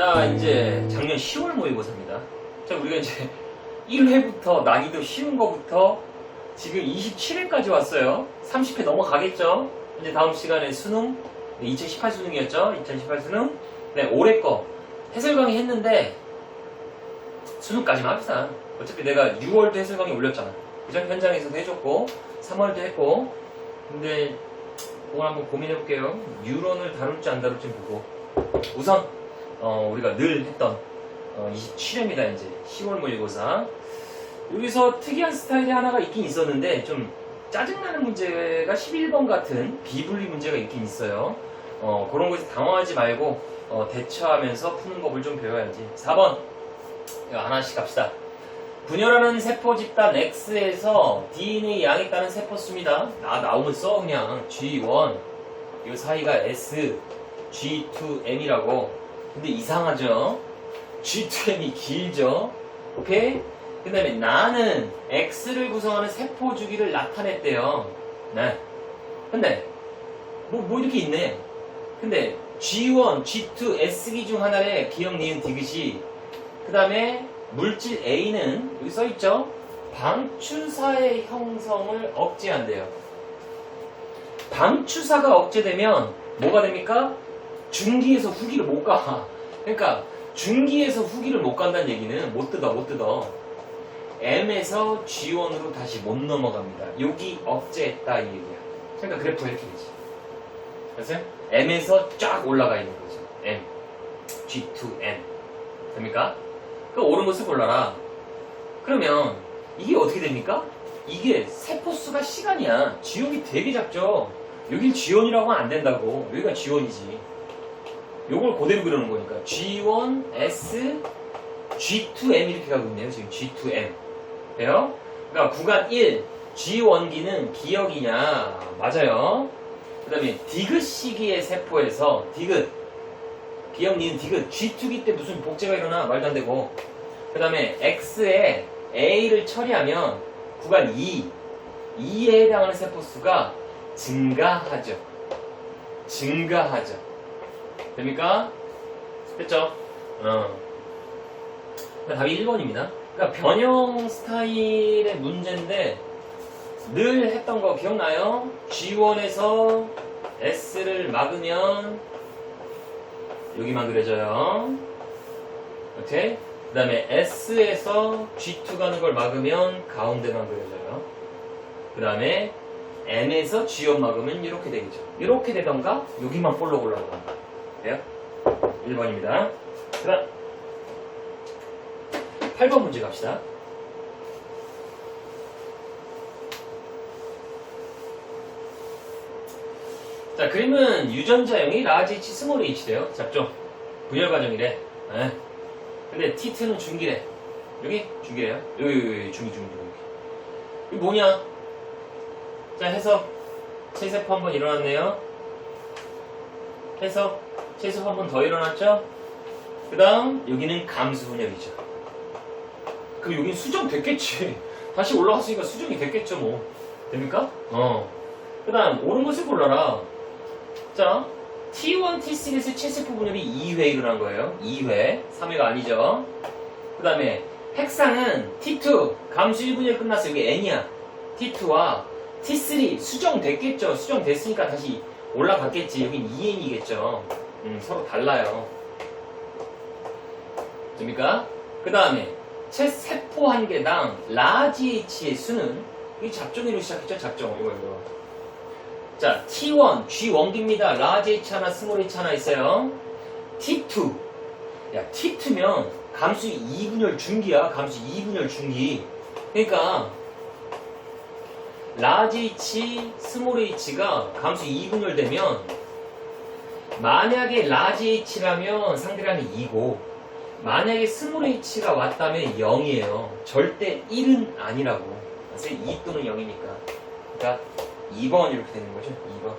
자, 이제 작년 10월 모의고사입니다. 자, 우리가 이제 1회부터 난이도 쉬운 거부터 지금 27회까지 왔어요. 30회 넘어가겠죠? 이제 다음 시간에 수능, 2018 수능이었죠? 2018 수능. 네, 올해 거 해설 강의 했는데 수능까지만 합시다. 어차피 내가 6월도 해설 강의 올렸잖아. 그죠? 현장에서도 해줬고 3월도 했고. 근데 그걸 한번 고민해볼게요. 유론을 다룰지 안 다룰지 보고. 우선 우리가 늘 했던 27회입니다. 이제 10월 모의고사. 여기서 특이한 스타일이 하나가 있긴 있었는데 좀 짜증나는 문제가 11번 같은 비분리 문제가 있긴 있어요. 그런 거에서 당황하지 말고 대처하면서 푸는 법을 좀 배워야지. 4번 이거 하나씩 갑시다. 분열하는 세포 집단 X에서 DNA 양에 따른 세포 수입니다. 나오면 써 그냥 G1 이 사이가 S G2M이라고. 근데 이상하죠? G2M이 길죠? 오케이? 그 다음에 나는 X를 구성하는 세포 주기를 나타냈대요. 네. 근데 뭐 이렇게 있네. 근데 G1, G2, S기 중 하나에 기억, 니은, 디귿이, 그 다음에 물질 A는 여기 써있죠? 방추사의 형성을 억제한대요. 방추사가 억제되면 뭐가 됩니까? 중기에서 후기를 못 가. 그러니까 중기에서 후기를 못 간다는 얘기는 못 뜯어. M에서 G1으로 다시 못 넘어갑니다. 여기 억제했다 이 얘기야. 그러니까 그래프가 이렇게 되지. 그래서 M에서 쫙 올라가 있는 거죠. M, G2M. 됩니까? 그 옳은 것을 골라라. 그러면 이게 어떻게 됩니까? 이게 세포수가 시간이야. G1이 되게 작죠. 여길 G1이라고 하면 안 된다고. 여기가 G1이지. 요걸 그대로 그려놓은 거니까 G1, S, G2M 이렇게 가고 있네요. 지금 G2M. 돼요? 그러니까 구간 1, G1기는 기억이냐? 맞아요. 그 다음에 디귿 시기의 세포에서 디귿, 기억, 니은, 디귿, G2기 때 무슨 복제가 일어나? 말도 안 되고. 그 다음에 X에 A를 처리하면 구간 2, 2에 해당하는 세포수가 증가하죠. 됩니까? 됐죠? 답이 1번입니다. 그러니까 변형 스타일의 문제인데 늘 했던 거 기억나요? G1에서 S를 막으면 여기만 그려져요. 오케이? 그 다음에 S에서 G2 가는 걸 막으면 가운데만 그려져요. 그 다음에 M에서 G1 막으면 이렇게 되겠죠. 이렇게 되던가 여기만 볼록 올라가던가. 돼요? 1번입니다. 그 다음 8번 문제 갑시다. 자, 그림은 유전자형이 라지 H, 스몰 H래요. 잡죠? 분열 과정이래. 네. 근데 T2는 중기래. 여기 중기래요. 여기 중기. 이게 뭐냐? 자, 해석. 체세포 한번 일어났네요. 해석. 체세포 한 번 더 일어났죠? 그 다음 여기는 감수 분열이죠. 그럼 여긴 수정 됐겠지. 다시 올라갔으니까 수정이 됐겠죠 뭐. 됩니까? 그 다음 옳은 것을 골라라. 자, T1, T3에서 체세포 분열이 2회 일어난 거예요. 2회. 3회가 아니죠. 그 다음에 핵상은 T2, 감수 1분열 끝났어. 여기 N이야. T2와 T3 수정됐겠죠. 수정됐으니까 다시 올라갔겠지. 여긴 2N이겠죠. 서로 달라요. 됩니까? 그 다음에 체세포 한 개당 라지 H의 수는, 이 잡종으로 시작했죠. 잡종. 이거. 자, T1, G1기입니다. 라지 H 하나, 스몰 H 하나 있어요. T2. 야, T2면 감수 2분열 중기야. 감수 2분열 중기. 그러니까 라지 H, 스몰 H가 감수 2분열 되면 만약에 라지 H라면 상대량이 2고 만약에 스몰 H가 왔다면 0이에요. 절대 1은 아니라고. 그래서 2 또는 0이니까. 그러니까 2번 이렇게 되는 거죠. 2번.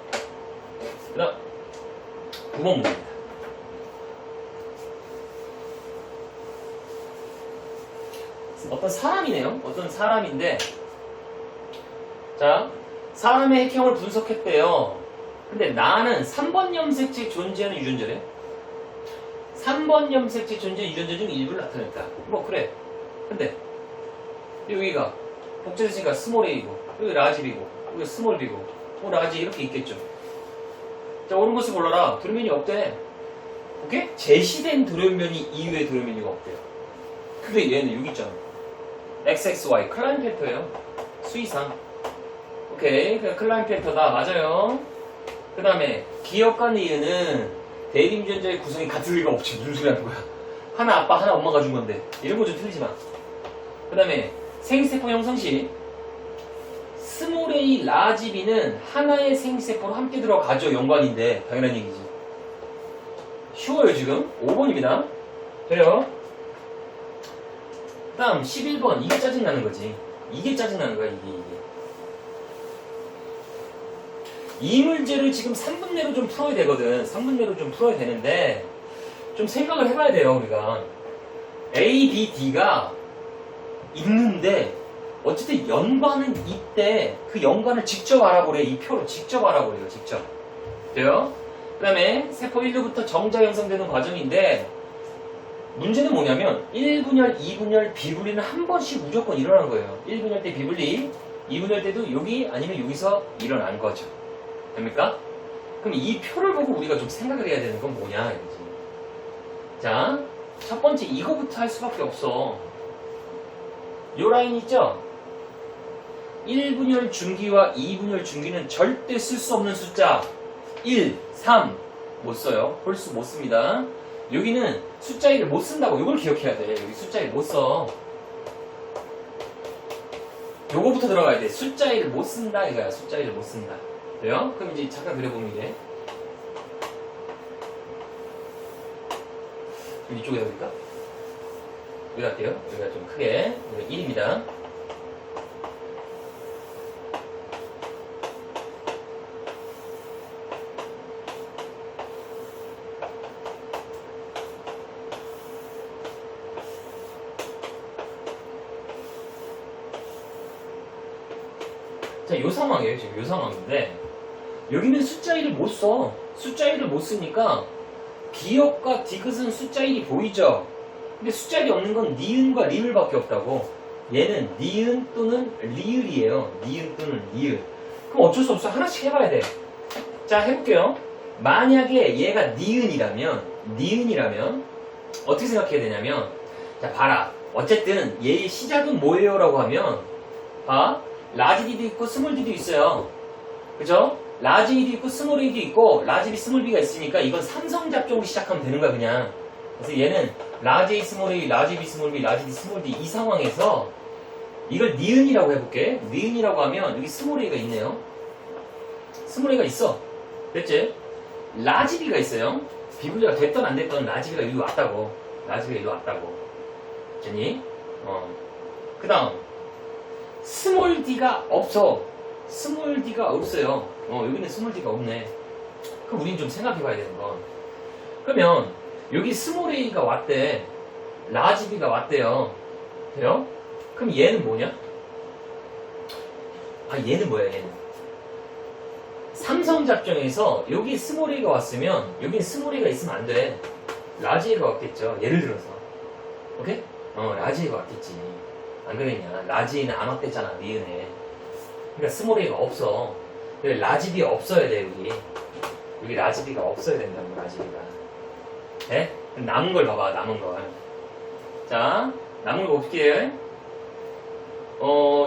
그 다음 9번 문제입니다. 어떤 사람이네요. 어떤 사람인데, 자, 사람의 핵형을 분석했대요. 근데 나는 3번 염색체에 존재하는 유전자래. 3번 염색체 존재 유전자 중 일부를 나타냈다. 뭐 그래. 근데 여기가 복제됐으니까 스몰 A고 여기 라지 B고 여기 스몰 B고 라지 이렇게 있겠죠. 자, 옳은 것을 골라라. 돌연변이 없대. 오케이? 제시된 돌연변이 이후의 돌연변이가 없대요. 근데 얘는 여기 있잖아. XXY 클라인 팩터예요. 수의상. 오케이. 그냥 클라인 팩터다. 맞아요. 그 다음에 기억과 니은은 대립 유전자의 구성이 같을 리가 없지. 무슨 소리 하는 거야. 하나 아빠 하나 엄마가 준 건데 이런 거 좀 틀리지 마. 그 다음에 생세포 형성 시 스몰 a 라지 b는 하나의 생세포로 함께 들어가죠. 연관인데 당연한 얘기지. 쉬워요 지금. 5번입니다. 돼요. 그 다음 11번. 이게 짜증나는 거지. 이게 짜증나는 거야. 이게. 이 문제를 지금 3분 내로 좀 풀어야 되거든. 3분 내로 좀 풀어야 되는데 좀 생각을 해봐야 돼요. 우리가 A, B, D가 있는데 어쨌든 연관은 있대. 그 연관을 직접 알아보래. 이 표로 직접 알아보래요. 직접. 돼요? 그 다음에 세포 1루부터 정자 형성되는 과정인데 문제는 뭐냐면 1분열, 2분열, 비분리는 한 번씩 무조건 일어나는 거예요. 1분열 때 비분리, 2분열 때도 여기 아니면 여기서 일어난 거죠. 됩니까? 그럼 이 표를 보고 우리가 좀 생각을 해야 되는 건 뭐냐 이거지. 자, 첫 번째 이거부터 할 수밖에 없어. 요 라인 있죠? 1분열 중기와 2분열 중기는 절대 쓸 수 없는 숫자 1, 3 못 써요. 홀수 못 씁니다. 여기는 숫자 1을 못 쓴다고. 이걸 기억해야 돼. 여기 숫자 1 못 써. 요거부터 들어가야 돼. 숫자 1을 못 쓴다 이거야. 숫자 1을 못 쓴다. 돼요? 그럼 이제 잠깐 그려보면 이게 이쪽에다 그릴까? 여기다 할게요. 여기가 좀 크게. 여기 1입니다. 자, 요 상황이에요. 지금 요 상황인데 여기는 숫자 1을 못 써. 숫자 1을 못 쓰니까 기억과 디귿은 숫자 1이 보이죠? 근데 숫자 1이 없는 건 니은과 리을밖에 없다고. 얘는 니은 또는 리을이에요. 니은 또는 리을. 그럼 어쩔 수 없어. 하나씩 해봐야 돼. 자, 해볼게요. 만약에 얘가 니은이라면 어떻게 생각해야 되냐면, 자, 봐라. 어쨌든 얘의 시작은 뭐예요? 라고 하면 봐. 라지 D도 있고 스몰 D도 있어요. 그죠? 라지 E도 있고 스몰 A도 있고 라지 B, 스몰 B가 있으니까 이건 삼성잡종으로 시작하면 되는 거야 그냥. 그래서 얘는 라지 A, 스몰 A, 라지 B, 스몰 B, 라지 D, 스몰 D 이 상황에서 이걸 니은이라고 해볼게. 니은이라고 하면 여기 스몰 A가 있네요. 스몰 A가 있어. 됐지? 라지 B가 있어요. 비분리가 됐던 안 됐던 라지 B가 여기 왔다고. 라지 B가 여기 왔다고. 됐니? 그 다음 스몰 D가 없어. 스몰 D가 없어요. 여기는 스몰 D가 없네. 그럼 우린 좀 생각해봐야 되는 건, 그러면 여기 스몰 A가 왔대. 라지 B가 왔대요. 돼요? 그럼 얘는 뭐냐? 얘는 뭐야 얘는? 삼성잡종에서 여기 스몰 A가 왔으면 여긴 스몰 A가 있으면 안 돼. 라지 A가 왔겠죠. 예를 들어서. 오케이? 라지 A가 왔겠지. 안 그랬냐? 라지 A는 안 왔댔잖아. 니은에. 그러니까 스몰 A가 없어. 라지 B 없어야 돼. 여기 라지 B가 없어야 된다고. 라지 B가. 네? 남은 걸 봐봐. 남은 걸. 자, 남은 거 어떻게 해?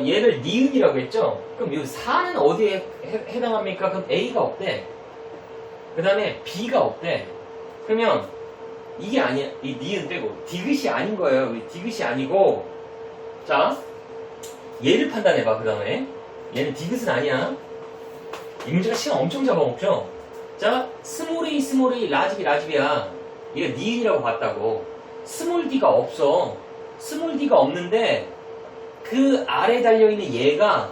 얘를 니은이라고 했죠? 그럼 여기 4는 어디에 해당합니까? 그럼 A가 없대. 그 다음에 B가 없대. 그러면 이게 아니야. 이 니은 빼고 디귿이 아닌 거예요. 디귿이 아니고, 자, 얘를 판단해봐. 그 다음에 얘는 디귿은 아니야. 이 문제가 시간 엄청 잡아먹죠? 자, 스몰 A, 스몰 A, 라지 B, 라지 B야. 얘가 니은이라고 봤다고. 스몰 D가 없어. 스몰 D가 없는데 그 아래 달려있는 얘가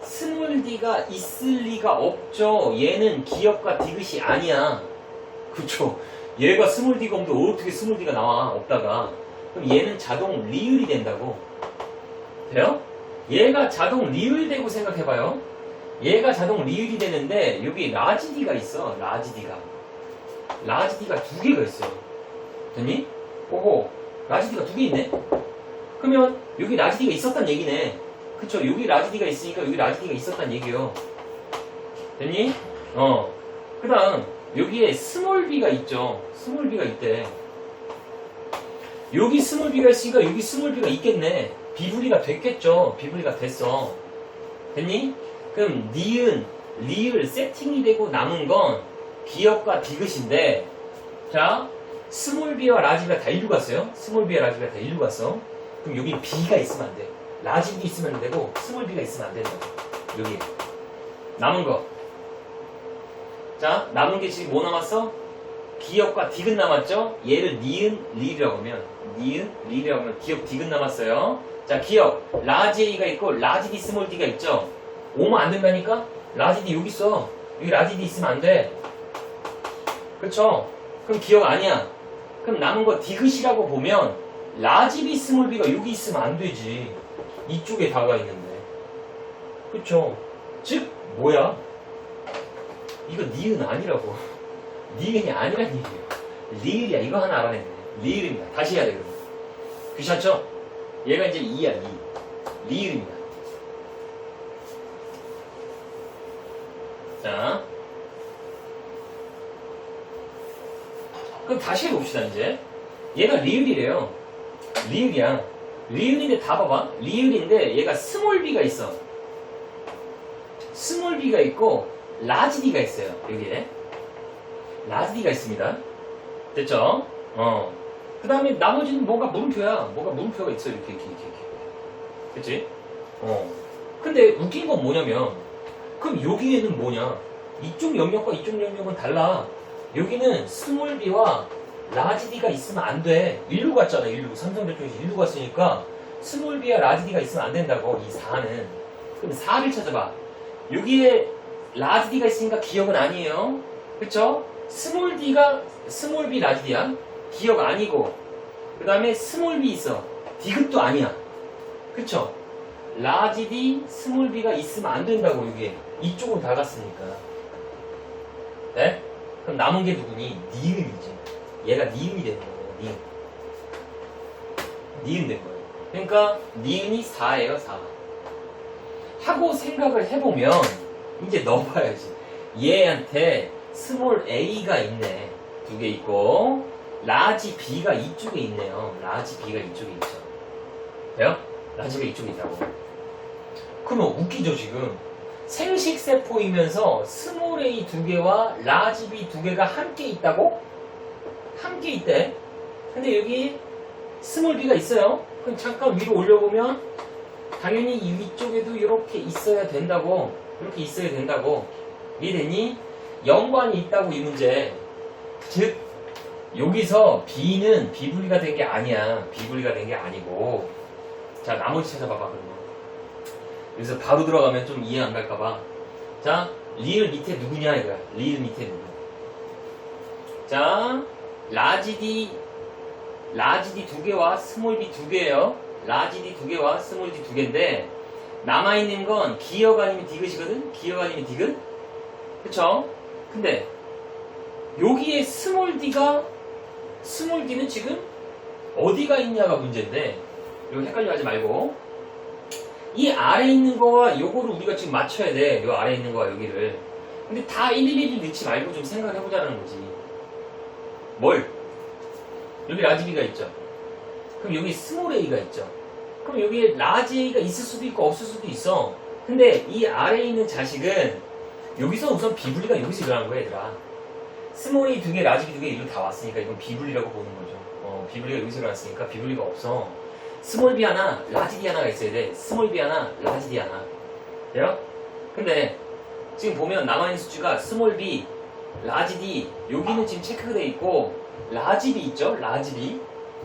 스몰 D가 있을 리가 없죠. 얘는 기억과 디귿이 아니야. 그쵸? 얘가 스몰 D가 없는데 어떻게 스몰 D가 나와? 없다가. 그럼 얘는 자동 리을이 된다고. 돼요? 얘가 자동 리을 되고 생각해봐요. 얘가 자동 리을이 되는데 여기 라지 D가 있어. 라지 D가 두 개가 있어. 됐니? 오호, 라지 D가 2개 있네? 그러면 여기 라지 D가 있었단 얘기네. 그쵸? 여기 라지 D가 있으니까 여기 라지 D가 있었단 얘기요. 됐니? 그 다음 여기에 스몰 b가 있죠. 스몰 b가 있대. 여기 스몰 b가 있으니까 여기 스몰 b가 있겠네. 비분리가 됐겠죠. 비분리가 됐어. 됐니? 그럼 니은, 리을 세팅이 되고 남은 건 기역과 디귿인데, 자, 스몰 b와 라지 b가 다 일로 갔어요. 스몰 b와 라지 b가 다 일로 갔어. 그럼 여기 b가 있으면 안 돼. 라지 b 있으면 안 되고 스몰 b가 있으면 안 된다고. 여기 남은 거. 자, 남은 게 지금 뭐 남았어? 기역과 디귿 남았죠? 얘를 니은, 리이라고 하면, 니은, 리이라고 하면 기역, 디귿 남았어요. 자, 기역, 라지 A가 있고, 라지 D, 스몰 D가 있죠? 오면 안 된다니까? 라지 D 여기 있어. 여기 라지 D 있으면 안 돼. 그쵸? 그럼 기역 아니야. 그럼 남은 거 디귿이라고 보면, 라지 B, 스몰 B가 여기 있으면 안 되지. 이쪽에 다가 있는데. 그쵸? 즉, 뭐야? 이거 니은 아니라고. 니은이 아니란 얘기예요. 리을이야. 이거 하나 알아냈네. 리을입니다. 다시 해야 돼, 그러면. 귀찮죠? 얘가 이제 2야, 2. 리을입니다. 자. 그럼 다시 해봅시다, 이제. 얘가 리을이래요. 리을이야. 리을인데 다 봐봐. 리을인데 얘가 스몰 b가 있어. 스몰 b가 있고, 라지 D가 있어요. 여기에. 라지 D가 있습니다. 됐죠? 그 다음에 나머지는 뭔가 물음표야. 뭔가 물음표가 있어. 이렇게. 그치? 근데 웃긴 건 뭐냐면, 그럼 여기에는 뭐냐? 이쪽 영역과 이쪽 영역은 달라. 여기는 스몰 b와 라지 D가 있으면 안 돼. 일로 갔잖아, 일로. 삼성전자에서 일로 갔으니까 스몰 b와 라지 D가 있으면 안 된다고, 이 4는. 그럼 4를 찾아봐. 여기에 라지 D가 있으니까 기억은 아니에요. 그쵸? 스몰 D가 스몰 B 라지 D야. 기억 아니고. 그 다음에 스몰 B 있어. 디귿도 아니야. 그쵸? 라지 D, 스몰 B가 있으면 안 된다고, 여기에. 이쪽으로 다 갔으니까. 네? 그럼 남은 게 누구니? 니은이지. 얘가 니은이 되는 거예요. 니은. 니은 된 거예요. 그러니까 니은이 4예요, 4. 하고 생각을 해보면 이제 넣어봐야지. 얘한테 스몰 a가 있네. 2개 있고, 라지 b가 이쪽에 있네요. 라지 b가 이쪽에 있죠. 돼요? 라지가 이쪽에 있다고. 그러면 웃기죠, 지금. 생식세포이면서 스몰 a 2개와 라지 b 2개가 함께 있다고? 함께 있대. 근데 여기 스몰 b가 있어요. 그럼 잠깐 위로 올려보면 당연히 위쪽에도 이렇게 있어야 된다고. 이렇게 있어야 된다고. 이해됐니? 연관이 있다고, 이 문제. 즉, 여기서 B는 비분리가 된 게 아니야. 비분리가 된 게 아니고. 자, 나머지 찾아봐봐, 그러면. 여기서 바로 들어가면 좀 이해 안 갈까봐. 자, 리을 밑에 누구냐, 이거야. 리을 밑에 누구. 자, 라지 D 2개와 스몰 B 2개예요. 라지 D 2개와 스몰 D 2개인데, 남아있는 건 기역 아니면 디귿이거든? 기역 아니면 디귿? 그쵸? 근데 여기에 스몰 D는 지금 어디가 있냐가 문제인데, 이거 헷갈려 하지 말고, 이 아래에 있는 거와 요거를 우리가 지금 맞춰야 돼. 요 아래에 있는 거와 여기를. 근데 다 111을 넣지 말고 좀 생각을 해보자는 거지. 뭘? 여기 라지 B가 있죠. 그럼 여기 스몰 A가 있죠. 그럼 여기에 라지 A가 있을 수도 있고 없을 수도 있어. 근데 이 아래에 있는 자식은 여기서 우선 비분리가 여기서 일어난 거야, 얘들아. 스몰 A 2개, 라지 B 2개 일로 다 왔으니까 이건 비분리라고 보는 거죠. 비분리가 여기서 일어났으니까 비분리가 없어. 스몰 B 하나, 라지 D 하나가 있어야 돼. 스몰 B 하나, 라지 D 하나. 돼요? 근데 지금 보면 남아있는 수치가 스몰 B, 라지 D, 여기는 지금 체크가 돼 있고, 라지 B 있죠? 라지 B.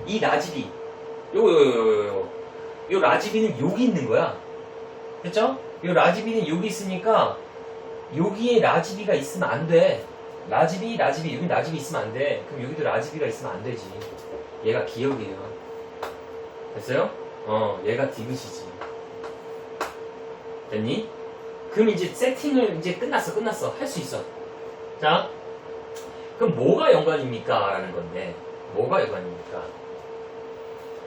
이 라지 B. 요 라지 B는 여기 있는 거야. 됐죠? 요 라지 B는 여기 있으니까 여기에 라지 B가 있으면 안 돼. 라지 B, 여기 라지 B 있으면 안 돼. 그럼 여기도 라지 B가 있으면 안 되지. 얘가 기억이에요. 됐어요? 얘가 디귿이지. 됐니? 그럼 이제 세팅을 이제 끝났어. 할 수 있어. 자, 그럼 뭐가 연관입니까? 라는 건데, 뭐가 연관입니까?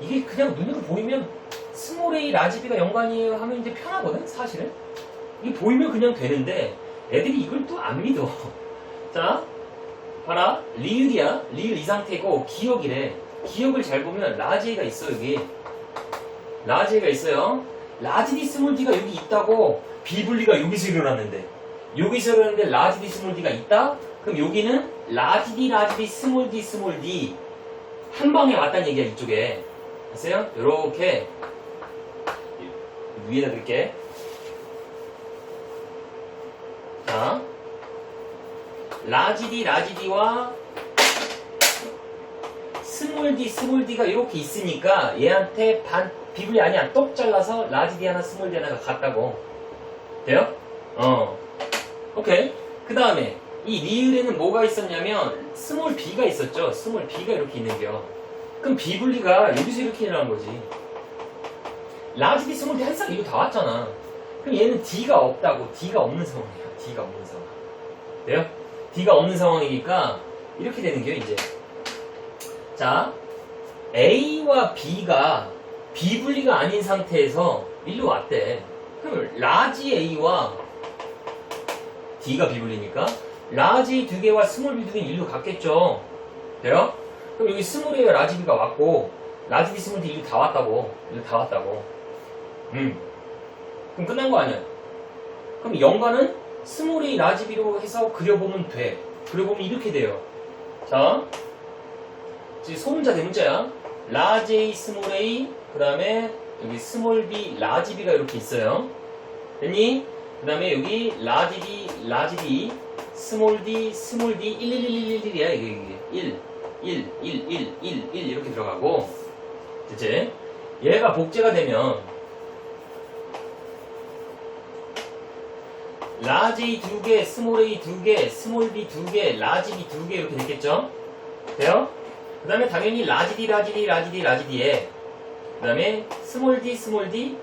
이게 그냥 눈으로 보이면 스몰 a 라지 b가 연관이에요 하면 이제 편하거든 사실은. 이게 보이면 그냥 되는데 애들이 이걸 또 안 믿어. 자 봐라, 리을이야. 리을 이 상태고 기억이래. 기억을 잘 보면 라지 a가 있어. 여기 라지 a가 있어요. 라지 d 스몰 d가 여기 있다고. 비분리가 여기서 일어났는데 라지 d 스몰 d가 있다? 그럼 여기는 라지 d 스몰 d 한 방에 왔다는 얘기야. 이쪽에 아세요? 요렇게 위에다 드릴게. 자, 라지 D와 스몰 D가 이렇게 있으니까 얘한테 비분리 아니야. 똑 잘라서 라지 D 하나 스몰 D 하나가 같다고. 돼요? 오케이. 그 다음에 이 리을에는 뭐가 있었냐면 스몰 B가 있었죠. 스몰 B가 이렇게 있는겨. 그럼 비분리가 여기서 이렇게 일어난 거지. 라지 D 스몰 D 한 쌍 이거 다 왔잖아. 그럼 얘는 D가 없다고. D가 없는 상황이야. D가 없는 상황. 돼요? D가 없는 상황이니까 이렇게 되는 거예요, 이제. 자, A와 B가 비분리가 아닌 상태에서 일로 왔대. 그럼 라지 A와 D가 비분리니까 라지 두 개와 스몰 B 두 개는 일로 갔겠죠. 돼요? 그럼 여기 스몰 A와 라지 B가 왔고 라지 D 스몰 D 일로 다 왔다고. 일로 다 왔다고. 그럼 끝난 거 아니야? 그럼 연관은 스몰 A 라지 B로 해서 그려보면 돼. 그려보면 이렇게 돼요. 자, 지금 소문자 대문자야. 라지 A 스몰 A 그 다음에 여기 스몰 B 라지 B가 이렇게 있어요. 됐니? 그 다음에 여기 라지 D 스몰 D 111111이야. 이게 1 이렇게 들어가고. 됐지? 얘가 복제가 되면 라지 A 2개, 스몰 A 2개, 스몰 B 2개, 라지 B 2개 이렇게 됐겠죠? 돼요? 그 다음에 당연히 라지 D에 그 다음에 스몰 D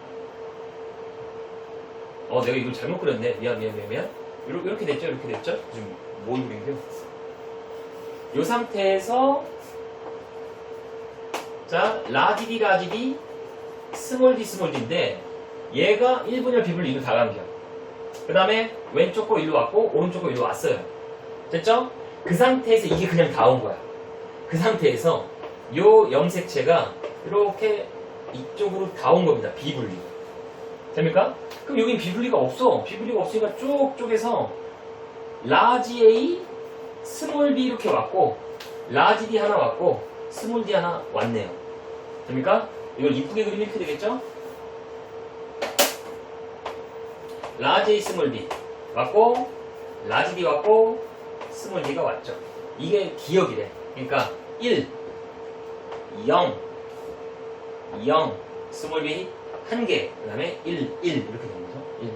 내가 이걸 잘못 그렸네. 미안. 이렇게 됐죠? 지금 뭐 그린겨? 이 상태에서 자, 라지 D 스몰 D인데 얘가 1분열 비분리 이거 다 감겨. 그 다음에 왼쪽 거 일로 왔고 오른쪽 거 일로 왔어요. 됐죠? 그 상태에서 이게 그냥 다 온 거야. 그 상태에서 요 염색체가 이렇게 이쪽으로 다 온 겁니다. 비분리. 됩니까? 그럼 여긴 비분리가 없어. 비분리가 없으니까 쭉 쪼개서 라지 A, 스몰 B 이렇게 왔고 라지 D 하나 왔고 스몰 D 하나 왔네요. 됩니까? 이걸 이쁘게 그리면 이렇게 되겠죠? 라지 A, 스몰 B 왔고 라지 D 왔고 스몰 D가 왔죠. 이게 기억이래. 그러니까 1, 0, 스몰 B 1개, 그 다음에 1 이렇게 되는 거죠. 1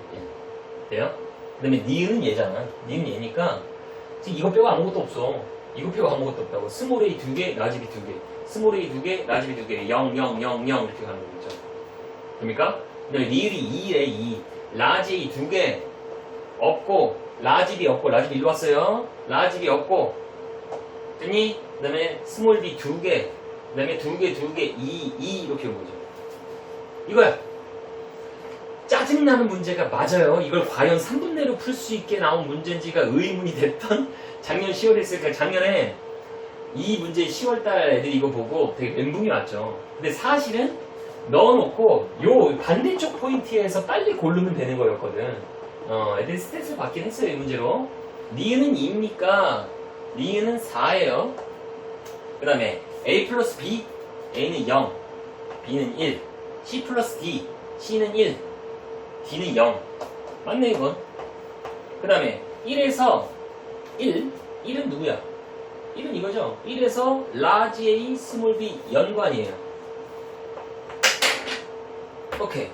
돼요? 그 다음에 니은 얘잖아. 니은 얘니까 지금 이거 빼고 아무것도 없어. 이거 빼고 아무것도 없다고. 스몰 A 2개, 라지 B 2개, 스몰 A 2개, 라지 B 2개, 0 이렇게 가는 거겠죠. 됩니까? 그 다음에 리을이 2래 2. 라지 A 2개 없고 라지 B 없고 라지 B 일로 왔어요. 라지 B 없고 됐니? 그 다음에 스몰 B 2개, 그 다음에 2개 2 이렇게 온 거죠. 이거야. 짜증나는 문제가 맞아요. 이걸 과연 3분 내로 풀 수 있게 나온 문제인지가 의문이 됐던 작년 10월에 했으니까 작년에 이 문제 10월달 애들이 이거 보고 되게 멘붕이 왔죠. 근데 사실은 넣어놓고 요 반대쪽 포인트에서 빨리 고르면 되는 거였거든. 애들이 스탯을 받긴 했어요. 이 문제로. 니은은 2입니까? 니은은 4예요. 그 다음에 A 플러스 B, A는 0, B는 1, C 플러스 D, C는 1, D는 0. 맞네 이건. 그 다음에 1에서 1은 누구야? 1은 이거죠. 1에서 라지 A, 스몰 B 연관이에요. 오케이.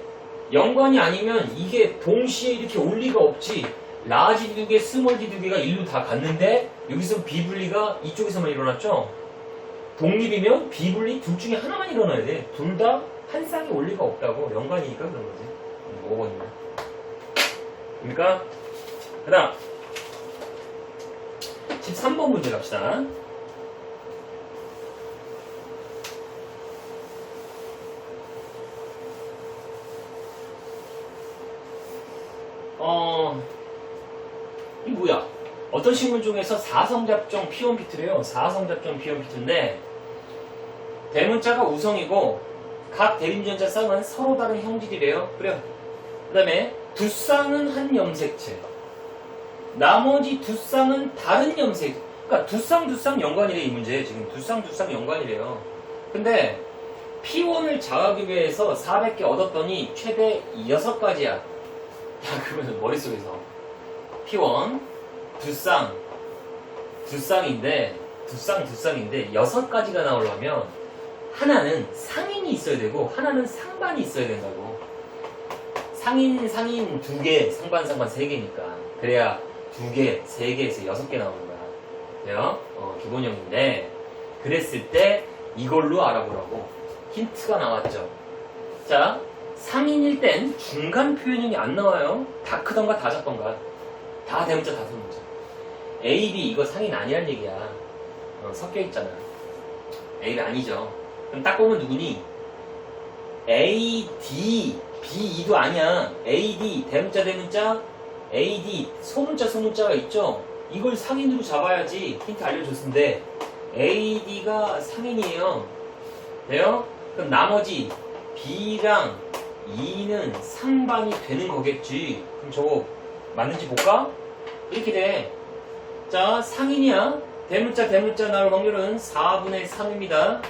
연관이 아니면 이게 동시에 이렇게 올 리가 없지. 라지 2개, 스몰 D 2개가 일로 다 갔는데 여기서 비분리가 이쪽에서만 일어났죠? 독립이면 비분리 둘 중에 하나만 일어나야 돼. 둘 다 한 쌍이 올 리가 없다고. 연관이니까 그런 거지. 5번이면. 그러니까 그 다음 13번 문제 갑시다. 이 뭐야? 어떤 식물 중에서 4성잡종 P1, P2래요. 4성잡종 P1, P2인데 대문자가 우성이고 각 대립유전자 쌍은 서로 다른 형질이래요. 그래요. 그 다음에 두 쌍은 한 염색체. 나머지 두 쌍은 다른 염색. 그러니까 두 쌍 연관이래 이 문제. 지금 두 쌍 연관이래요. 근데 P1을 자가교배해서 400개 얻었더니 최대 6가지야. 야, 그러면 머릿속에서 P1 두 쌍인데 6가지가 나오려면 하나는 상인이 있어야 되고 하나는 상반이 있어야 된다고. 상인 2개, 상반 3개니까. 그래야 2개, 3개에서 6개 나오는 거야. 돼요? 기본형인데 그랬을 때 이걸로 알아보라고 힌트가 나왔죠. 자, 상인일 땐 중간 표현형이 안 나와요. 다 크던가 다 작던가. 다 대문자 다 소문자. A, B 이거 상인 아니란 얘기야. 섞여 있잖아. A, B 아니죠. 그럼 딱 보면 누구니? A, D, B, E도 아니야. A, D 대문자 A, D 소문자가 있죠. 이걸 상인으로 잡아야지 힌트 알려줬는데 A, D가 상인이에요. 돼요? 그럼 나머지 B랑 E는 상반이 되는 거겠지. 그럼 저거 맞는지 볼까? 이렇게 돼. 자, 상인이야. 대문자 나올 확률은 4분의 3입니다.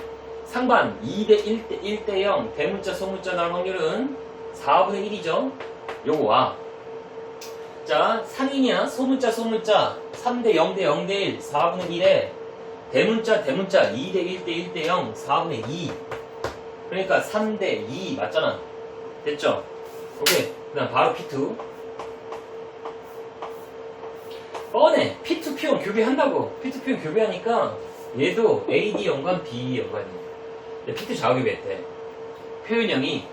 상반 2대 1대 0. 대문자 소문자 나올 확률은 4분의 1이죠. 요거 와. 자, 상인이야. 소문자 3대 0대 0대 1 4분의 1에 대문자 2대 1대 1대 0 4분의 2. 그러니까 3대 2 맞잖아. 됐죠? 오케이. 그 다음 바로 P2. 뻔해. P2, P1 교배한다고. P2, P1 교배하니까 얘도 AD 연관, B 연관이에요. P2 자가교배했대. 표현형이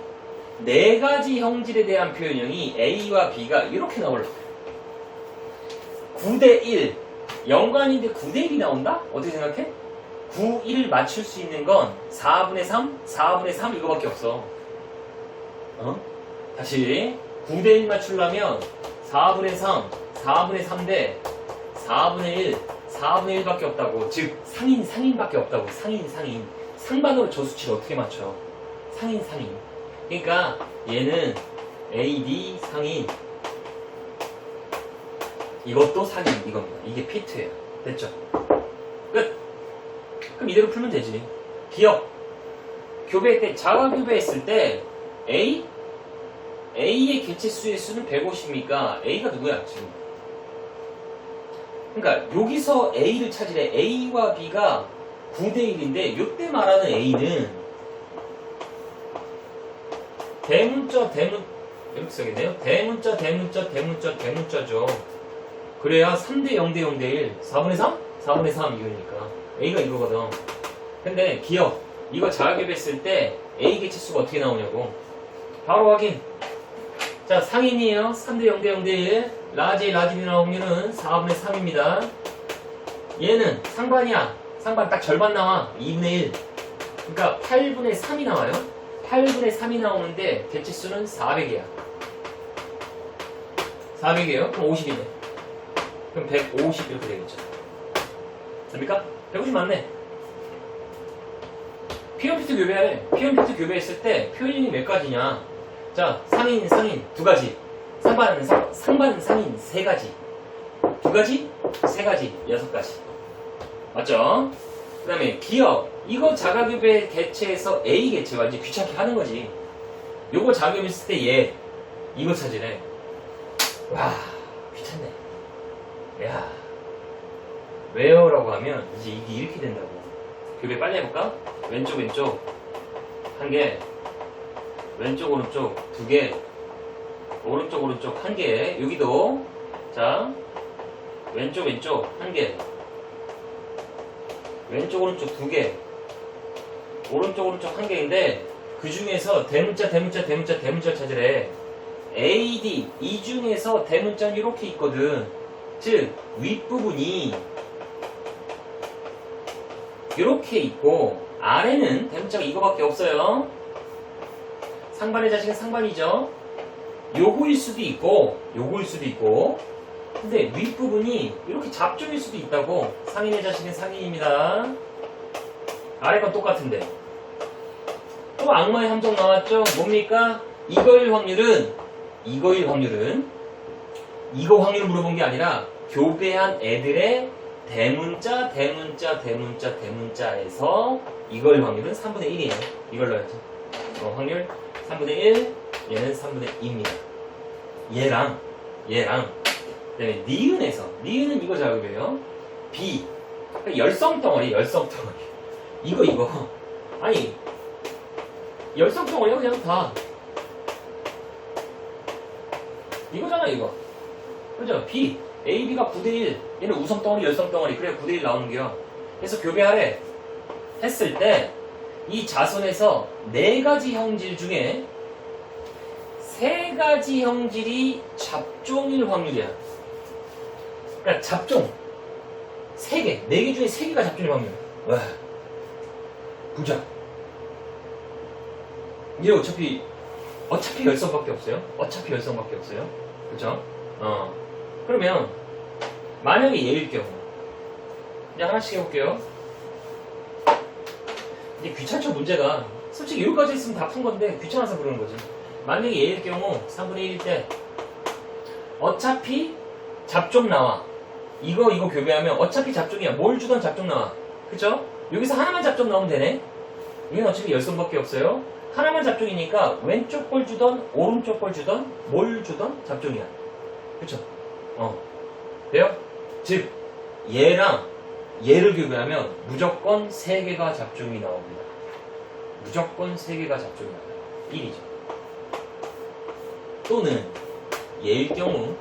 4가지 형질에 대한 표현형이 A와 B가 이렇게 나오려고. 9대 1. 연관인데 9대 1이 나온다? 어떻게 생각해? 9, 1을 맞출 수 있는 건 4분의 3, 4분의 3 이거밖에 없어. 다시 9대 1 맞추려면 4분의 3, 4분의 3대 4분의 1, 4분의 1밖에 없다고. 즉 상인밖에 없다고. 상인. 상반으로 저 수치를 어떻게 맞춰? 상인. 그러니까 얘는 AD 상인. 이것도 상인 이겁니다. 이게 P2예요. 됐죠? 끝. 그럼 이대로 풀면 되지. 기억. 교배 때 자가교배했을 때 A의 개체수의 수는 150이니까 A가 누구야 지금? 그러니까 여기서 A를 찾으래. A와 B가 9대 1인데 요때 말하는 A는 이렇게 써야겠네요. 대문자죠. 그래야 3대 0대 0대 1 4분의 3? 4분의 3 이거니까 A가 이거거든. 근데 기억. 이거 자가교배했을 때 A 개체수가 어떻게 나오냐고. 바로 확인. 자, 상인이에요. 3대 0대 0대 1 라지 나올 확률은 4분의 3입니다. 얘는 상반이야. 상반 딱 절반 나와. 2분의 1. 그러니까 8분의 3이 나와요. 8분의 3이 나오는데 개체수는 400이야. 400이에요. 그럼 50이네. 그럼 150 이렇게 되겠죠. 됩니까? 150 맞네. P1, P2 교배하래. P1, P2 교배했을 때 표현이 몇 가지냐. 자, 상인 2가지. 상반 상인 3가지. 2가지, 3가지, 6가지. 맞죠? 그 다음에 기억. 이거 자가교배 개체에서 A 개체 완전 귀찮게 하는 거지. 요거 자가교배했을 때 얘. 이거 찾으래. 와, 귀찮네. 야. 왜요? 라고 하면 이제 이게 이렇게 된다고. 교배 빨리 해볼까? 왼쪽 1개. 왼쪽 오른쪽 2개. 오른쪽 1개. 여기도 자 왼쪽 1개. 왼쪽 오른쪽 2개. 오른쪽 1개인데 그 중에서 대문자 찾으래. AD 이 중에서 대문자는 이렇게 있거든. 즉 윗부분이 이렇게 있고 아래는 대문자가 이거밖에 없어요. 상반의 자식은 상반이죠. 요거일 수도 있고 근데 윗부분이 이렇게 잡종일 수도 있다고. 상인의 자식은 상인입니다. 아래 건 똑같은데. 또 악마의 함정 나왔죠? 뭡니까? 이거일 확률은 이거 확률을 물어본 게 아니라 교배한 애들의 대문자에서 이거일 확률은 3분의 1이에요. 이걸 넣어야죠. 확률 3분의 1, 얘는 3분의 2입니다. 얘랑 그다음에 니은은 이거 작업이에요. B 그러니까 열성덩어리 이거 아니 열성덩어리가 그냥 다 이거잖아 이거. 그죠? B AB가 9대1 얘는 우성덩어리 열성덩어리 그래 9대1 나오는 게요. 그래서 교배하래 했을 때 이 자손에서 4가지 형질 중에 3가지 형질이 잡종일 확률이야. 그러니까 잡종 3개, 4개 중에 3개가 잡종일 확률. 와, 부자. 이게 어차피 열성밖에 없어요. 그죠? 그러면 만약에 얘일 경우 이제 하나씩 해볼게요. 이제 귀찮죠 문제가. 솔직히 여기까지 있으면 다 푼 건데 귀찮아서 그러는 거지. 만약에 얘일 경우 3분의 1일 때 어차피 잡종 나와. 이거 교배하면 어차피 잡종이야. 뭘 주던 잡종 나와. 그쵸? 여기서 하나만 잡종 나오면 되네. 여기는 어차피 열성밖에 없어요. 하나만 잡종이니까 왼쪽 걸 주던 오른쪽 걸 주던 뭘 주던 잡종이야. 그쵸? 돼요? 즉 얘랑 얘를 교배하면 무조건 3개가 잡종이 나옵니다. 무조건 3개가 잡종이 나와요. 1이죠. 또는 얘일 경우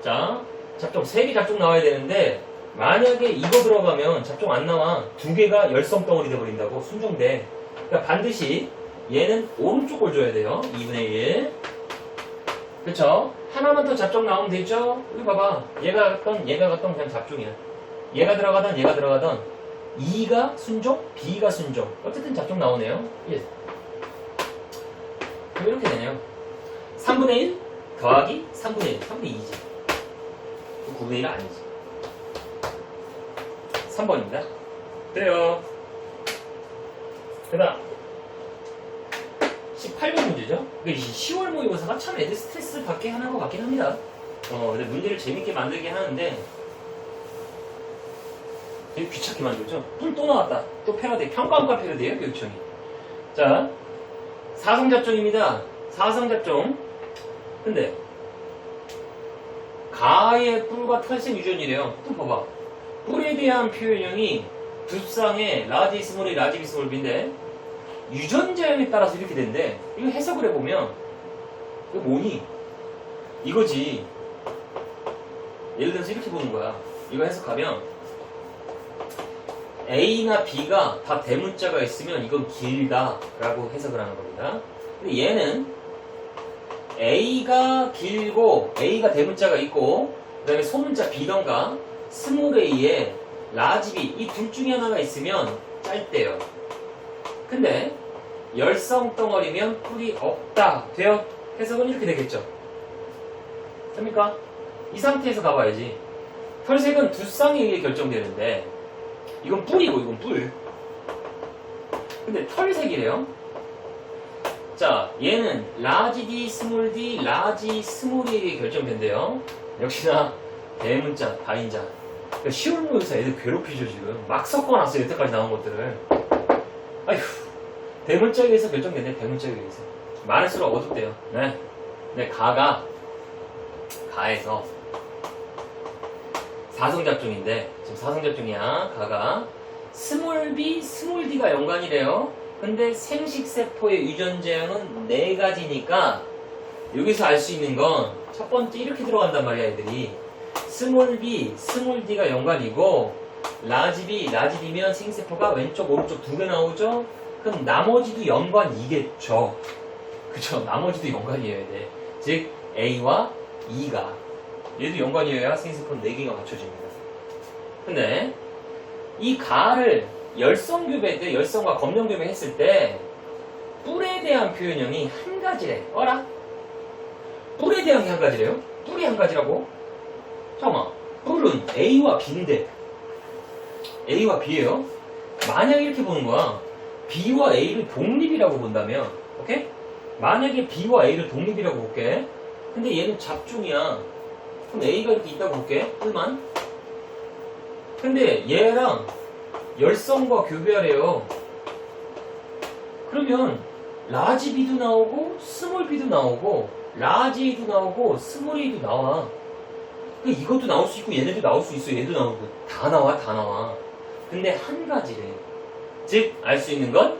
자 잡종 3개 잡종 나와야 되는데 만약에 이거 들어가면 잡종 안 나와. 2개가 열성덩어리 돼버린다고. 순종돼. 그러니까 반드시 얘는 오른쪽 걸 줘야 돼요. 2분의 1 그쵸? 하나만 더 잡종 나오면 되죠? 여기 봐봐. 얘가 갔던 그냥 잡종이야. 얘가 들어가던 2가 순종, B가 순종. 어쨌든 잡종 나오네요. 1. 그럼 이렇게 되네요. 3분의 1 더하기 3분의 1. 3분의 2지. 9분의 1 아니지. 3번입니다. 그래요. 그 다음 18번 문제죠. 10월 모의고사가 참 애들 스트레스 받게 하는 것 같긴 합니다. 근데 문제를 재밌게 만들긴 하는데 되게 귀찮게 만들죠. 또 나왔다. 또 패러디. 평가원과 패러디예요, 교육청이. 자, 사성잡종입니다. 사성잡종. 근데 가의 뿔과 털색 유전이래요. 또 봐봐. 뿔에 대한 표현형이 두 쌍의 라지 스몰이 라지 비스몰비인데 유전자형에 따라서 이렇게 된대. 이거 해석을 해보면 이거 뭐니? 이거지. 예를 들어서 이렇게 보는 거야. 이거 해석하면 A나 B가 다 대문자가 있으면 이건 길다 라고 해석을 하는 겁니다. 근데 얘는 A가 길고 A가 대문자가 있고 그 다음에 소문자 B던가 스몰 A에 라지 B 이 둘 중에 하나가 있으면 짧대요. 근데 열성 덩어리면 뿔이 없다. 돼요? 해석은 이렇게 되겠죠. 됩니까? 이 상태에서 가봐야지. 털색은 두 쌍에 의해 결정되는데 이건 뿔이고 이건 뿔. 근데 털색이래요. 자, 얘는 라지 D, 스몰 D, 라지 스몰에 의해 결정된대요. 역시나 대문자, 다인자. 그러니까 시월 모의고사 애들 괴롭히죠 지금. 막 섞어놨어요 여태까지 나온 것들을. 아휴. 대문자에 의해서 결정된대. 대문자에 의해서. 많을수록 어둡대요. 네. 근데 가에서 사성잡종인데 지금 사성잡종이야. 가가 스몰 B, 스몰 D가 연관이래요. 근데 생식세포의 유전자형은 4가지니까 여기서 알 수 있는 건 첫 번째 이렇게 들어간단 말이야 애들이. 스몰 B, 스몰 D가 연관이고 라지 B, 라지 D면 생세포가 왼쪽 오른쪽 2개 나오죠. 그럼 나머지도 연관이겠죠. 그쵸? 나머지도 연관이어야 돼. 즉 A와 E가 얘도 연관이어야 생세포는 4개가 맞춰집니다. 근데 이 가를 열성교배 때 열성과 검령교배 했을 때 뿔에 대한 표현형이 한 가지래. 어라? 뿔에 대한 게 한 가지래요? 뿔이 한 가지라고? 잠깐만. 뿔은 A와 B인데 A와 B예요? 만약에 이렇게 보는 거야. B와 A를 독립이라고 본다면, 오케이? 만약에 B와 A를 독립이라고 볼게. 근데 얘는 잡중이야. 그럼 A가 이렇게 있다고 볼게. 뿔만. 근데 얘랑 열성과 교배하래요. 그러면 라지 B도 나오고 스몰 B도 나오고 라지 A도 나오고 스몰 A도 나와. 그러니까 이것도 나올 수 있고 얘네도 나올 수 있어. 얘도 나오고 다 나와. 근데 한 가지래. 즉 알 수 있는 건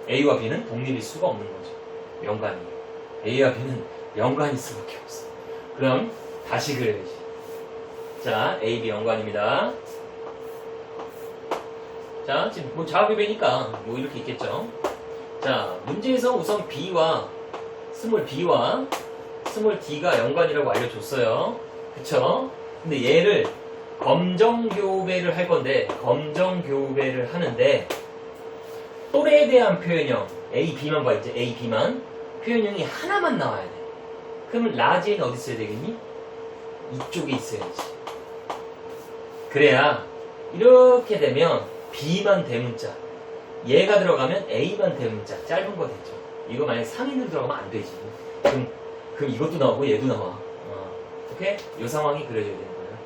A와 B는 독립일 수가 없는 거죠. 연관이. A와 B는 연관일 수밖에 없어. 그럼 다시 그려야지. 자, A, B 연관입니다. 자, 지금 뭐 자화교배니까 뭐 이렇게 있겠죠. 자, 문제에서 우선 B와 스몰 B와 스몰 D가 연관이라고 알려줬어요. 그쵸? 근데 얘를 검정교배를 할 건데, 검정교배를 하는데 또래에 대한 표현형 A, B만 봐. 이제 A, B만 표현형이 하나만 나와야 돼. 그러면 라지에는 어디 있어야 되겠니? 이쪽에 있어야지. 그래야 이렇게 되면 B만 대문자, 얘가 들어가면 A만 대문자, 짧은 거 됐죠. 이거 만약에 상인으로 들어가면 안 되지. 그럼 이것도 나오고 얘도 나와. 오케이? 이 상황이 그려져야 되는 거예요.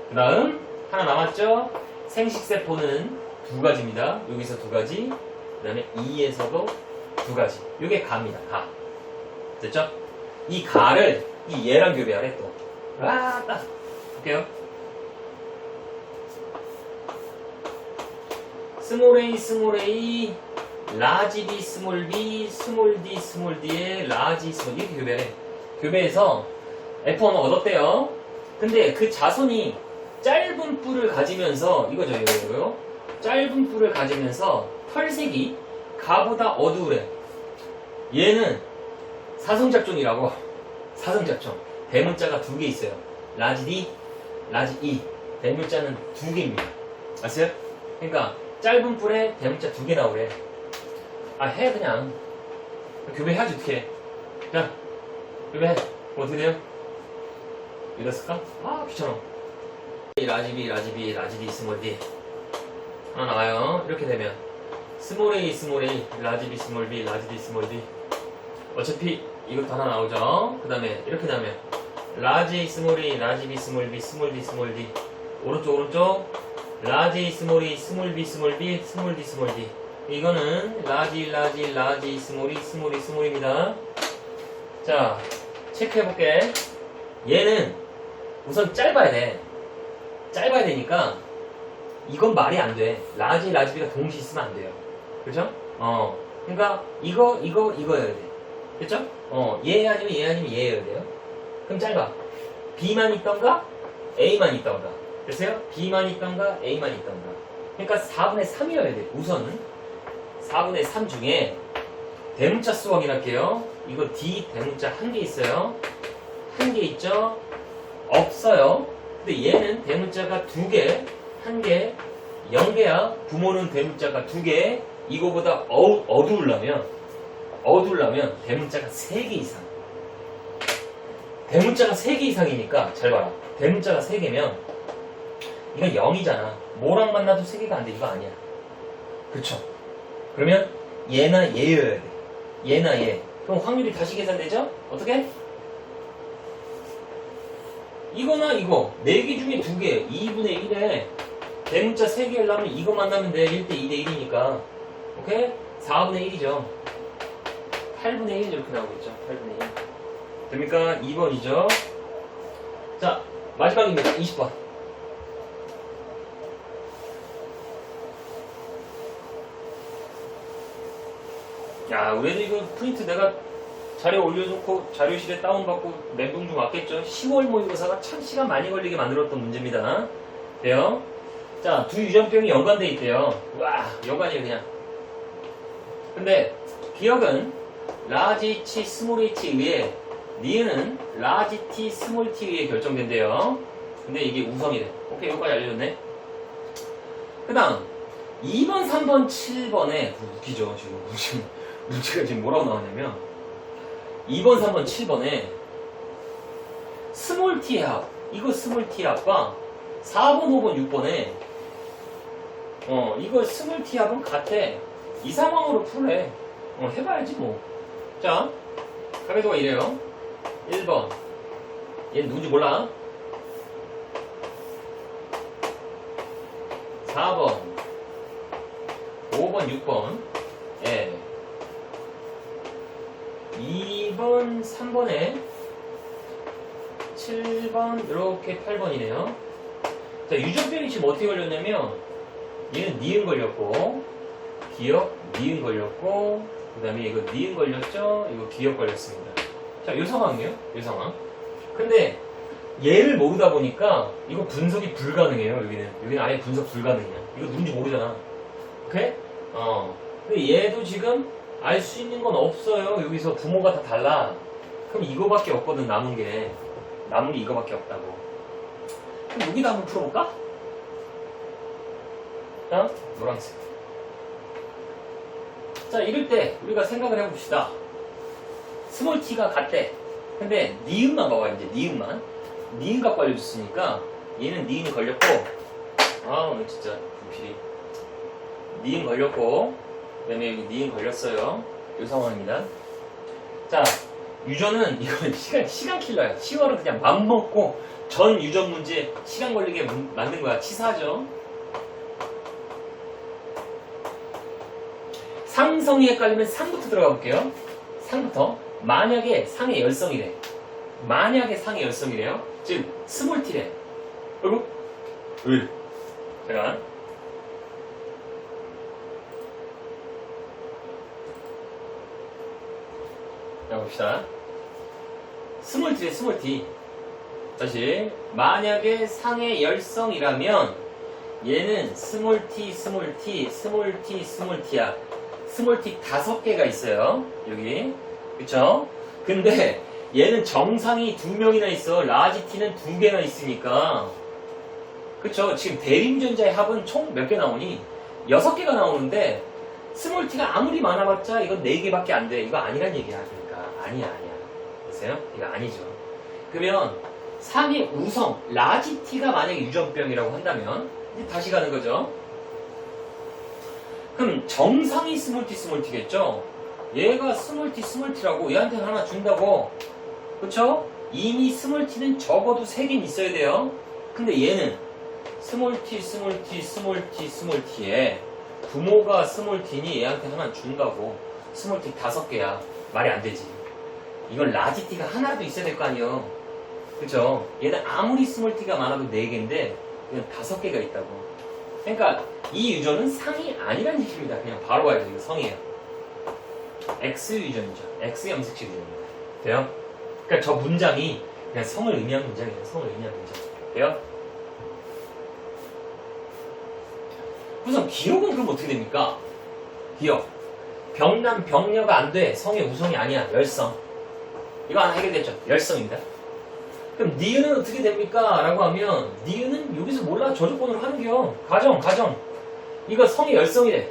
그 다음 하나 남았죠? 생식세포는 두 가지입니다. 여기서 두 가지, 그 다음에 E에서도 두 가지. 이게 가입니다. 가. 됐죠? 이 가를 이 얘랑 교배하래 또. 딱 볼게요. 스몰 a, 라지 b, 스몰 b, 스몰 d의 라지 스몰 이렇게 교배해. 교배해서 F1을 얻었대요. 근데 그 자손이 짧은 뿔을 가지면서 이거요. 짧은 뿔을 가지면서 털색이 가보다 어두우래. 얘는 사성잡종이라고. 사성잡종. 대문자가 두 개 있어요. 라지 D, 라지 E. 대문자는 두 개입니다. 아세요? 그러니까 짧은 뿔에 대문자 두 개 나오래. 해 그냥. 교배해야지 어떻게 해. 자, 교배해. 어떻게 돼요? 이랬을까? 귀찮아. 라지 B, 라지 D, 스몰 D. 하나 나와요. 이렇게 되면 스몰 A, 라지 B, 스몰 B, 라지 D, 스몰 D. 어차피 이것도 하나 나오죠. 그 다음에 이렇게 나면 라지 A, 스몰 A, 라지 B, 스몰 B, 스몰 D, 스몰 D. 오른쪽 라지 A, 스몰 A, 스몰 B, 스몰 B, 스몰 D, 스몰 D. 이거는 라지, 스몰 E, 스몰입니다. 자, 체크해볼게. 얘는 우선 짧아야 돼. 짧아야 되니까 이건 말이 안 돼. 라지, 라지비가 동시에 있으면 안 돼요. 그렇죠? 그러니까 이거여야 돼. 그렇죠? 얘 아니면 얘여야 돼요. 그럼 짧아. B만 있던가 A만 있던가. 됐어요? B만 있던가 A만 있던가. 그러니까 4분의 3이어야 돼. 우선은 4분의 3 중에 대문자 수 확인할게요. 이거 D 대문자 한 개 있어요. 한 개 있죠? 없어요. 근데 얘는 대문자가 두 개, 한 개, 0개야. 부모는 대문자가 두 개. 이거보다 어두우려면 대문자가 3개 이상. 대문자가 3개 이상이니까 잘 봐라. 대문자가 3개면 이건 0이잖아. 뭐랑 만나도 3개가 안 돼. 이거 아니야. 그쵸? 그러면 얘나 얘여야 돼. 얘나 얘. 그럼 확률이 다시 계산되죠? 어떻게? 이거나 이거 4개 중에 2개 2분의 1에 대문자 3개 하려면 이거 만나면 돼. 1대 2대 1이니까 오케이? 4분의 1이죠. 8분의 1 이렇게 나오겠죠. 8분의 1 됩니까? 2번이죠. 자, 마지막입니다. 20번. 야, 그래도 이거 프린트 내가 자료 올려놓고 자료실에 다운받고 멘붕 좀 왔겠죠. 10월 모의고사가 참 시간 많이 걸리게 만들었던 문제입니다. 돼요? 자, 두 유전병이 연관돼 있대요. 와, 연관이에요 그냥. 근데 기억은 라지 T, 스몰 H에 의해 니은은 라지 T, 스몰 T에 의해 결정된대요. 근데 이게 우성이래. 오케이, 여기까지 알려줬네. 그 다음 2번, 3번, 7번에 웃기죠. 지금 문제가 지금 뭐라고 나왔냐면 2번, 3번, 7번에 스몰 t의 합, 이거 스몰 t의 합과 4번, 5번, 6번에 이거 스몰 t 합은 같아. 이 상황으로 풀래. 해봐야지 뭐. 자, 가계도가 이래요. 1번. 얘는 누군지 몰라. 4번, 5번, 6번. 예. 2번, 3번에 7번, 이렇게 8번이네요. 자, 유전병이 지금 어떻게 걸렸냐면 얘는 니은 걸렸고, 기억, 니은 걸렸고, 그 다음에 이거 니은 걸렸죠? 이거 기억 걸렸습니다. 자, 요 상황이에요. 요 상황. 근데 얘를 모르다 보니까 이거 분석이 불가능해요. 여기는 아예 분석 불가능이야. 이거 누군지 모르잖아. 오케이? 근데 얘도 지금 알 수 있는 건 없어요. 여기서 부모가 다 달라. 그럼 이거밖에 없거든. 남은 게 이거밖에 없다고. 그럼 여기다 한번 풀어볼까? 자, 노란색. 자, 이럴 때 우리가 생각을 해봅시다. 스몰 t가 같대. 근데 니은만 봐봐. 이제 니은 갖고 알려줬으니까 얘는 니은 걸렸고, 오늘 진짜 불필이. 니은 걸렸고, 그 다음에 여기 니은 걸렸어요. 이 상황입니다. 자, 유전은 이건 시간 킬러야. 10월은 그냥 맘먹고 전 유전 문제 시간 걸리게 만든 거야. 치사하죠? 상성이 헷갈리면 상부터 들어가 볼게요. 상부터. 만약에 상의 열성이래. 즉 스몰 t래. 그리고 잠깐. 자, 봅시다. 스몰 t. 다시. 만약에 상의 열성이라면 얘는 스몰 t야. 스몰 t 5개가 있어요. 여기. 그쵸? 근데 얘는 정상이 2명이나 있어. 라지 t는 2개나 있으니까. 그쵸? 지금 대림전자의 합은 총 몇 개 나오니? 6개가 나오는데 스몰 t가 아무리 많아봤자 이건 4개밖에 안 돼. 이거 아니란 얘기야. 그러니까 아니야. 보세요? 이거 아니죠. 그러면 상의 우성 라지 t가 만약에 유전병이라고 한다면 이제 다시 가는 거죠. 그럼 정상이 스몰 t겠죠? 얘가 스몰 t라고 얘한테 하나 준다고. 그쵸? 이미 스몰 t는 적어도 3개는 있어야 돼요. 근데 얘는 스몰 t에 부모가 스몰 t니 얘한테 하나 준다고. 스몰 t 5개야. 말이 안 되지. 이건 라지 t가 하나라도 있어야 될 거 아니에요. 그쵸? 얘는 아무리 스몰 t가 많아도 4개인데 이건 5개가 있다고. 그러니까 이 유전은 상이 아니란 얘기입니다. 그냥 바로 가야죠. 이거 성이에요. X 유전이죠. X 염색체 유전입니다. 돼요? 그러니까 저 문장이 그냥 성을 의미한 문장이에요. 돼요? 우선 기억은 그럼 어떻게 됩니까? 기억. 병남 병녀가 안 돼. 성의 우성이 아니야. 열성. 이거 하나 해결됐죠? 열성입니다. 그럼 니은은 어떻게 됩니까? 라고 하면 니은은 여기서 몰라. 저조건으로 하는겨. 가정. 이거 성의 열성이래.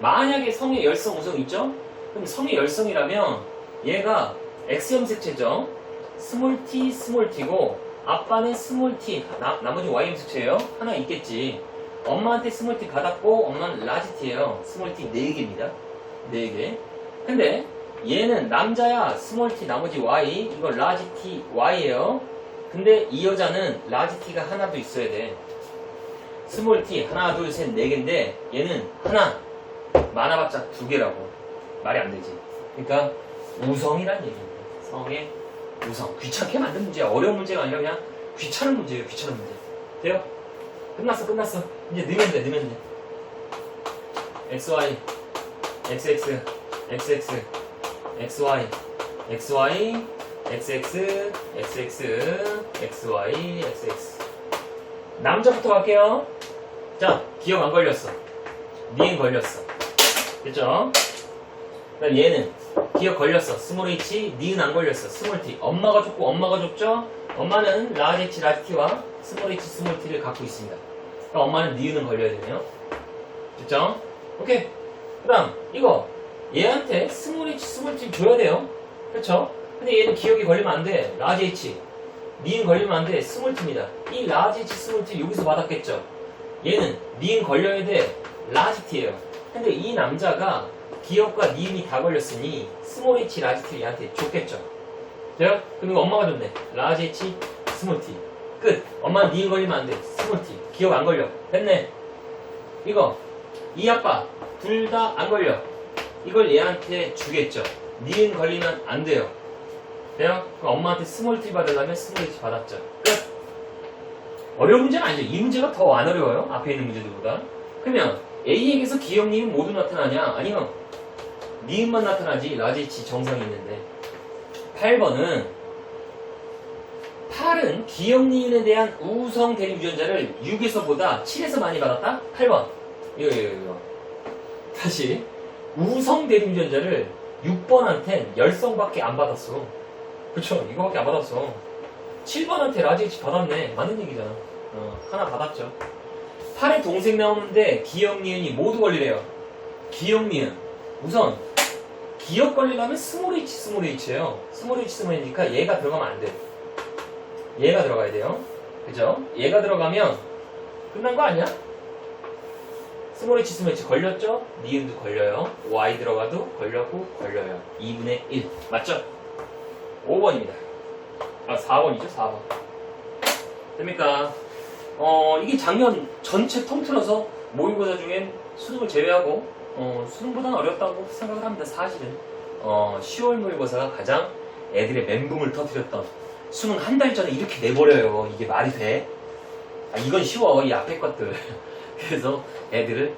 만약에 성의 열성 우성 있죠? 그럼 성의 열성이라면 얘가 X염색체죠? 스몰 t고 아빠는 스몰 t, 나머지 Y염색체예요? 하나 있겠지. 엄마한테 스몰 t 받았고 엄마는 라지 t예요. 스몰 t 4개입니다. 4개. 근데 얘는 남자야. 스몰 t 나머지 Y, 이거 라지 t Y예요. 근데 이 여자는 라지 t가 하나도 있어야 돼. 스몰 t 하나 둘 셋 4개인데 얘는 하나, 많아봤자 2개라고. 말이 안 되지. 그러니까 우성이란 얘기입니다. 성의 우성. 귀찮게 만든 문제야. 어려운 문제가 아니라 그냥 귀찮은 문제예요. 귀찮은 문제. 돼요? 끝났어. 이제 넣으면 돼. XY, XX, XX, XY, XY, XX, XX, XY, XX. 남자부터 갈게요. 자, 기억 안 걸렸어. 니은 걸렸어. 됐죠? 그다음 얘는 기억 걸렸어. 스몰 h, 니은 안 걸렸어. 스몰 t. 엄마가 줬죠? 엄마는 라지 h, 라지 t와 스몰 h, 스몰 t를 갖고 있습니다. 그러니까 엄마는 니은은 걸려야 되네요. 됐죠? 오케이. 그다음 이거 얘한테 스몰 h, 스몰 t 줘야 돼요. 그렇죠? 근데 얘는 기억이 걸리면 안 돼. 라지 h, 니은 걸리면 안 돼. 스몰트입니다. 이 라지 H 스몰트 여기서 받았겠죠. 얘는 니은 걸려야 돼. 라지 T예요. 근데 이 남자가 기억과 니은이 다 걸렸으니 스몰 H 라지 T 얘한테 줬겠죠. 돼요? 그럼 엄마가 줬네. 라지 H 스몰 T. 끝. 엄마는 니은 걸리면 안 돼. 스몰 T. 기억 안 걸려. 됐네. 이거 이 아빠 둘 다 안 걸려. 이걸 얘한테 주겠죠. 니은 걸리면 안 돼요. 돼요? 그럼 엄마한테 스몰 T 받으려면 스몰 H 받았죠. 끝. 어려운 문제는 아니죠. 이 문제가 더 안 어려워요. 앞에 있는 문제들보다. 그러면 A에게서 기억 니은 모두 나타나냐? 아니요. 니은만 나타나지. 라지 H 정상이 있는데. 8번은 8은 기억 니은에 대한 우성 대립 유전자를 6에서보다 7에서 많이 받았다? 8번. 이거. 다시. 우성 대립 유전자를 6번한텐 10성밖에 안 받았어. 그쵸? 이거밖에 안 받았어. 7번한테 라지 H 받았네. 맞는 얘기잖아. 하나 받았죠. 8의 동생 나오는데 기억 니은이 모두 걸리래요. 기억 니은. 우선 기억 걸리려면 스몰 H 스몰 H예요. 스몰 H 스몰 H니까 얘가 들어가면 안 돼. 얘가 들어가야 돼요. 그죠? 얘가 들어가면 끝난 거 아니야? 스몰 H 스몰 H 걸렸죠? 니은도 걸려요. Y 들어가도 걸렸고 걸려요. 2분의 1 맞죠? 5번입니다. 4번이죠? 4번. 됩니까? 이게 작년 전체 통틀어서 모의고사 중엔 수능을 제외하고 수능보다는 어렵다고 생각을 합니다. 사실은 10월 모의고사가 가장 애들의 멘붕을 터뜨렸던, 수능 한 달 전에 이렇게 내버려요. 이게 말이 돼? 이건 쉬워. 이 앞에 것들. 그래서 애들을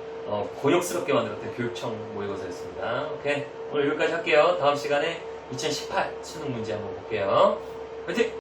곤욕스럽게 만들었던 교육청 모의고사였습니다. 오케이, 오늘 여기까지 할게요. 다음 시간에 2018 수능 문제 한번 볼게요. 화이팅!